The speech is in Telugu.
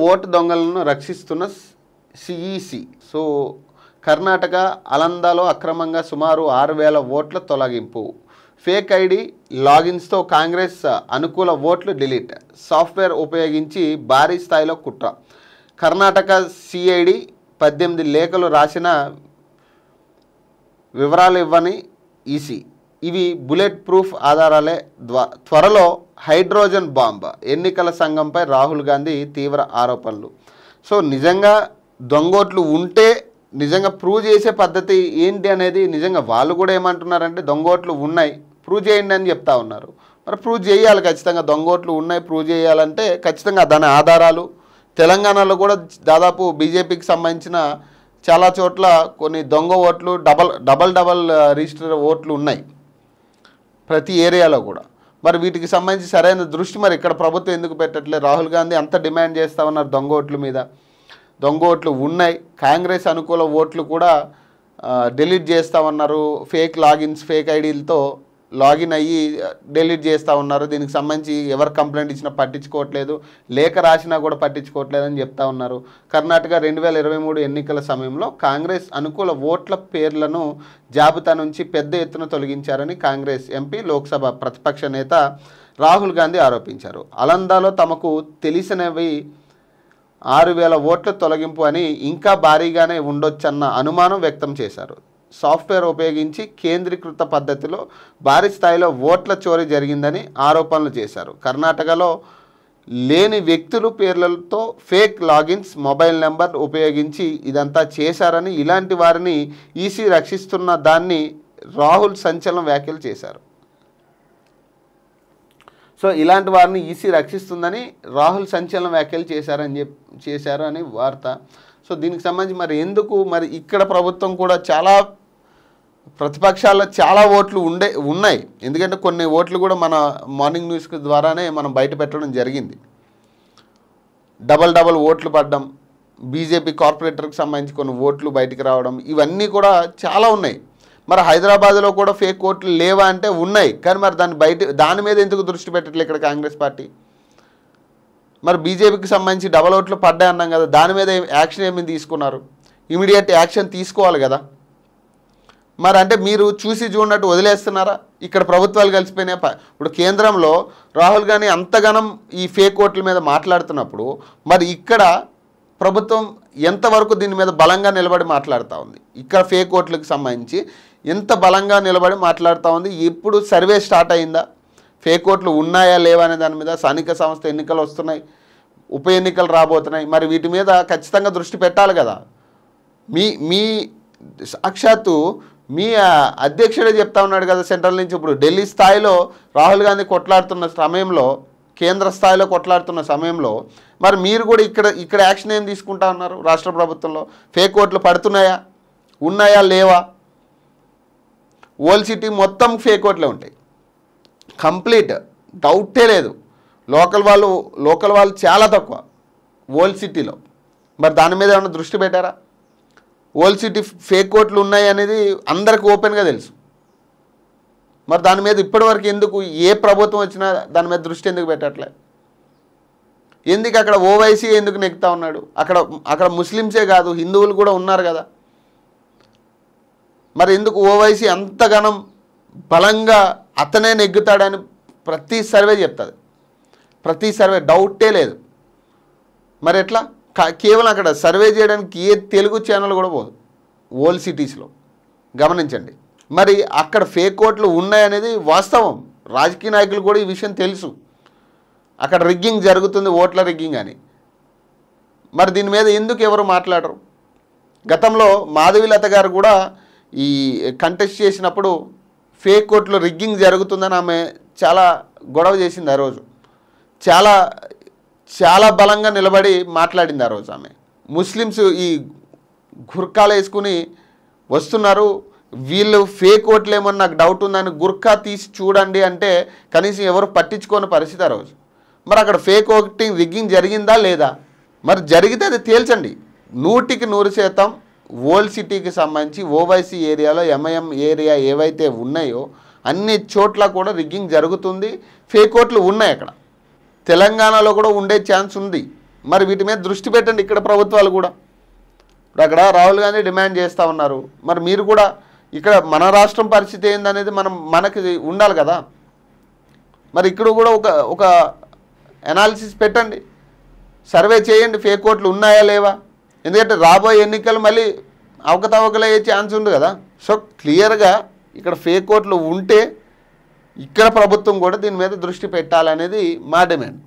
ఓటు దొంగలను రక్షిస్తున్న సిఈసి. సో కర్ణాటక అలందాలో అక్రమంగా సుమారు 6,000 ఓట్ల తొలగింపు. ఫేక్ ఐడి లాగిన్స్తో కాంగ్రెస్ అనుకూల ఓట్లు డిలీట్. సాఫ్ట్వేర్ ఉపయోగించి భారీ స్థాయిలో కుట్ర. కర్ణాటక సిఐడి 18 లేఖలు రాసిన వివరాలు ఇవ్వని ఈసీ. ఇవి బుల్లెట్ ప్రూఫ్ ఆధారాలే. త్వరలో హైడ్రోజన్ బాంబ్. ఎన్నికల సంఘంపై రాహుల్ గాంధీ తీవ్ర ఆరోపణలు. సో నిజంగా దొంగోట్లు ఉంటే నిజంగా ప్రూవ్ చేసే పద్ధతి ఏంటి అనేది నిజంగా వాళ్ళు కూడా ఏమంటున్నారంటే దొంగోట్లు ఉన్నాయి ప్రూవ్ చేయండి అని చెప్తా ఉన్నారు. మరి ప్రూవ్ చేయాలి ఖచ్చితంగా. దొంగోట్లు ఉన్నాయి ప్రూవ్ చేయాలంటే ఖచ్చితంగా దాని ఆధారాలు. తెలంగాణలో కూడా దాదాపు బీజేపీకి సంబంధించిన చాలా చోట్ల కొన్ని దొంగ ఓట్లు డబల్ రిజిస్టర్ ఓట్లు ఉన్నాయి ప్రతి ఏరియాలో కూడా. మరి వీటికి సంబంధించి సరైన దృష్టి మరి ఇక్కడ ప్రభుత్వం ఎందుకు పెట్టట్లేదు? రాహుల్ గాంధీ అంత డిమాండ్ చేస్తూ ఉన్నారు దొంగ ఓట్ల మీద. దొంగ ఓట్లు ఉన్నాయి. కాంగ్రెస్ అనుకూల ఓట్లు కూడా డిలీట్ చేస్తూ ఉన్నారు. ఫేక్ లాగిన్స్ ఫేక్ ఐడీలతో లాగిన్ అయ్యి డిలీట్ చేస్తూ ఉన్నారు. దీనికి సంబంధించి ఎవరు కంప్లైంట్ ఇచ్చినా పట్టించుకోవట్లేదు, లేఖ రాసినా కూడా పట్టించుకోవట్లేదని చెప్తా ఉన్నారు. కర్ణాటక 2023 ఎన్నికల సమయంలో కాంగ్రెస్ అనుకూల ఓట్ల పేర్లను జాబితా నుంచి పెద్ద ఎత్తున తొలగించారని కాంగ్రెస్ ఎంపీ లోక్సభ ప్రతిపక్ష నేత రాహుల్ గాంధీ ఆరోపించారు. అలందాలో తమకు తెలిసినవి 6,000 ఓట్ల తొలగింపు అని, ఇంకా భారీగానే ఉండొచ్చన్న అనుమానం వ్యక్తం చేశారు. సాఫ్ట్వేర్ ఉపయోగించి కేంద్రీకృత పద్ధతిలో భారీ స్థాయిలో ఓట్ల చోరీ జరిగిందని ఆరోపణలు చేశారు. కర్ణాటకలో లేని వ్యక్తులు పేర్లతో ఫేక్ లాగిన్స్ మొబైల్ నెంబర్ ఉపయోగించి ఇదంతా చేశారని, ఇలాంటి వారిని ఈసీ రక్షిస్తున్న దాన్ని రాహుల్ సంచలన వ్యాఖ్యలు చేశారు. సో ఇలాంటి వారిని ఈసీ రక్షిస్తుందని రాహుల్ సంచలన వ్యాఖ్యలు చేశారు అని వార్త. సో దీనికి సంబంధించి మరి ఎందుకు మరి ఇక్కడ ప్రభుత్వం కూడా చాలా ప్రతిపక్షాల్లో చాలా ఓట్లు ఉన్నాయి. ఎందుకంటే కొన్ని ఓట్లు కూడా మన మార్నింగ్ న్యూస్ ద్వారానే మనం బయట పెట్టడం జరిగింది. డబల్ ఓట్లు పడ్డం, బీజేపీ కార్పొరేటర్కి సంబంధించి కొన్ని ఓట్లు బయటికి రావడం, ఇవన్నీ కూడా చాలా ఉన్నాయి. మరి హైదరాబాద్లో కూడా ఫేక్ ఓట్లు లేవా అంటే ఉన్నాయి. కానీ మరి దాని మీద ఎందుకు దృష్టి పెట్టట్లేదు ఇక్కడ కాంగ్రెస్ పార్టీ? మరి బీజేపీకి సంబంధించి డబల్ ఓట్లు పడ్డాయి అన్నాం కదా, దాని మీద యాక్షన్ ఏమి తీసుకున్నారు? ఇమీడియట్ యాక్షన్ తీసుకోవాలి కదా. మరి అంటే మీరు చూసి చూడనట్టు వదిలేస్తున్నారా? ఇక్కడ ప్రభుత్వాలు కలిసిపోయినాయి. ఇప్పుడు కేంద్రంలో రాహుల్ గాంధీ అంతగానం ఈ ఫేక్ ఓట్ల మీద మాట్లాడుతున్నప్పుడు మరి ఇక్కడ ప్రభుత్వం ఎంతవరకు దీని మీద బలంగా నిలబడి మాట్లాడుతూ ఉంది? ఇక్కడ ఫేక్ ఓట్లకు సంబంధించి ఎంత బలంగా నిలబడి మాట్లాడుతూ ఉంది? ఇప్పుడు సర్వే స్టార్ట్ అయిందా? ఫేక్ ఓట్లు ఉన్నాయా లేవా అనే దాని మీద. స్థానిక సంస్థ ఎన్నికలు వస్తున్నాయి, ఉప ఎన్నికలు రాబోతున్నాయి. మరి వీటి మీద ఖచ్చితంగా దృష్టి పెట్టాలి కదా. మీ సాక్షాత్తు మీ అధ్యక్షుడే చెప్తా ఉన్నాడు కదా సెంట్రల్ నుంచి. ఇప్పుడు ఢిల్లీ స్థాయిలో రాహుల్ గాంధీ కొట్లాడుతున్న సమయంలో, కేంద్ర స్థాయిలో కొట్లాడుతున్న సమయంలో మరి మీరు కూడా ఇక్కడ యాక్షన్ ఏం తీసుకుంటా ఉన్నారు? రాష్ట్ర ప్రభుత్వంలో ఫేక్ ఓట్లు పడుతున్నాయా, ఉన్నాయా, లేవా? ఓల్డ్ సిటీ మొత్తం ఫేక్ ఓట్లే ఉంటాయి, కంప్లీట్ డౌటే లేదు. లోకల్ వాళ్ళు చాలా తక్కువ ఓల్డ్ సిటీలో. మరి దాని మీద ఏమైనా దృష్టి పెట్టారా? ఓల్డ్ సిటీ ఫేక్ ఓట్లు ఉన్నాయి అనేది అందరికి ఓపెన్గా తెలుసు. మరి దాని మీద ఇప్పటివరకు ఎందుకు ఏ ప్రభుత్వం వచ్చినా దాని మీద దృష్టి ఎందుకు పెట్టట్లే? ఎందుకు అక్కడ ఓవైసీ ఎందుకు నెక్కుతా ఉన్నాడు? అక్కడ ముస్లిమ్సే కాదు హిందువులు కూడా ఉన్నారు కదా. మరి ఎందుకు ఓవైసీ అంతగానం బలంగా అతనే నెగ్గుతాడని ప్రతి సర్వే చెప్తుంది. ప్రతి సర్వే డౌటే లేదు. మరి ఎట్లా? కేవలం అక్కడ సర్వే చేయడానికి ఏ తెలుగు ఛానల్ కూడా పోదు ఓల్డ్ సిటీస్లో. గమనించండి. మరి అక్కడ ఫేక్ ఓట్లు ఉన్నాయనేది వాస్తవం. రాజకీయ నాయకులు కూడా ఈ విషయం తెలుసు. అక్కడ రిగ్గింగ్ జరుగుతుంది, ఓట్ల రిగ్గింగ్ అని. మరి దీని మీద ఎందుకు ఎవరు మాట్లాడరు? గతంలో మాధవీలత గారు కూడా ఈ కంటెస్ట్ చేసినప్పుడు ఫేక్ ఓట్లు రిగ్గింగ్ జరుగుతుందని ఆమె చాలా గొడవ చేసింది. ఆ రోజు చాలా బలంగా నిలబడి మాట్లాడింది. ఆ రోజు ఆమె ముస్లిమ్స్ ఈ గుర్ఖాలు వేసుకుని వస్తున్నారు, వీళ్ళు ఫేక్ ఓట్లు ఏమని నాకు డౌట్ ఉందని గుర్ఖా తీసి చూడండి అంటే కనీసం ఎవరు పట్టించుకోని పరిస్థితి ఆ రోజు. మరి అక్కడ ఫేక్ ఓటింగ్ రిగ్గింగ్ జరిగిందా లేదా? మరి జరిగితే అది తేల్చండి. 100% ఓల్డ్ సిటీకి సంబంధించి ఓవైసీ ఏరియాలో ఎంఐఎం ఏరియా ఏవైతే ఉన్నాయో అన్ని చోట్ల కూడా రిగ్గింగ్ జరుగుతుంది, ఫేక్ ఓట్లు ఉన్నాయి. అక్కడ తెలంగాణలో కూడా ఉండే ఛాన్స్ ఉంది. మరి వీటి మీద దృష్టి పెట్టండి ఇక్కడ ప్రభుత్వాలు కూడా. ఇప్పుడు అక్కడ రాహుల్ గాంధీ డిమాండ్ చేస్తూ ఉన్నారు, మరి మీరు కూడా ఇక్కడ మన రాష్ట్రం పరిస్థితి ఏందనేది మనకి ఉండాలి కదా. మరి ఇక్కడ కూడా ఒక అనాలిసిస్ పెట్టండి, సర్వే చేయండి, ఫేక్ ఓట్లు ఉన్నాయా లేవా. ఎందుకంటే రాబోయే ఎన్నికలు మళ్ళీ అవకతవకలయ్యే ఛాన్స్ ఉంది కదా. సో క్లియర్గా ఇక్కడ ఫేక్ ఓట్లు ఉంటే ఇక్కడ ప్రభుత్వం కూడా దీని మీద దృష్టి పెట్టాలనేది మా డిమాండ్.